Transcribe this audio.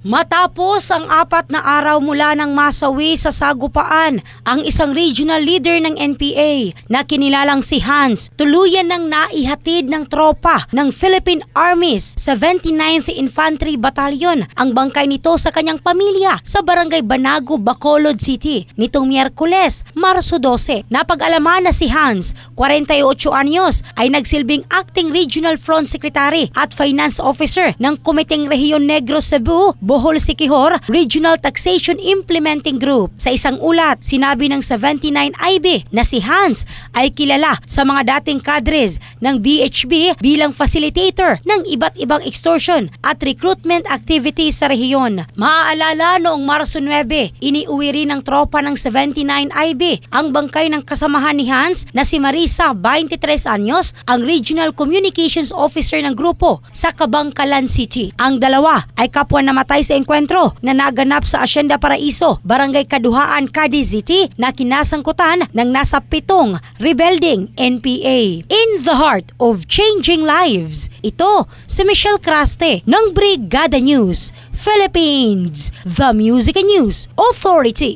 Matapos ang 4 na araw mula nang masawi sa sagupaan ang isang regional leader ng NPA na kinilalang si Hans, tuluyan nang naihatid ng tropa ng Philippine Army's 79th Infantry Battalion ang bangkay nito sa kanyang pamilya sa Barangay Banago, Bacolod City nitong Miyerkules, Marso 12. Napag-alaman na si Hans, 48 anyos, ay nagsilbing Acting Regional Front Secretary at Finance Officer ng Komiteng Rehiyon Negros Cebu, Bohol Siquijor Regional Taxation Implementing Group. Sa isang ulat, sinabi ng 79IB na si Hans ay kilala sa mga dating kadres ng BHB bilang facilitator ng iba't ibang extortion at recruitment activities sa rehiyon. Maaalala noong Marso 9, iniuwi rin ng tropa ng 79IB ang bangkay ng kasamahan ni Hans na si Marisa, 23 anyos, ang Regional Communications Officer ng grupo sa Kabangkalan City. Ang dalawa ay kapwa namatay sa engkwentro na naganap sa Hacienda Paraiso, Barangay Kaduhaan, Cadiz City na kinasangkutan ng nasa 7 rebelding NPA. In the heart of changing lives, ito si Michelle Craste ng Brigada News Philippines, the Music and News Authority.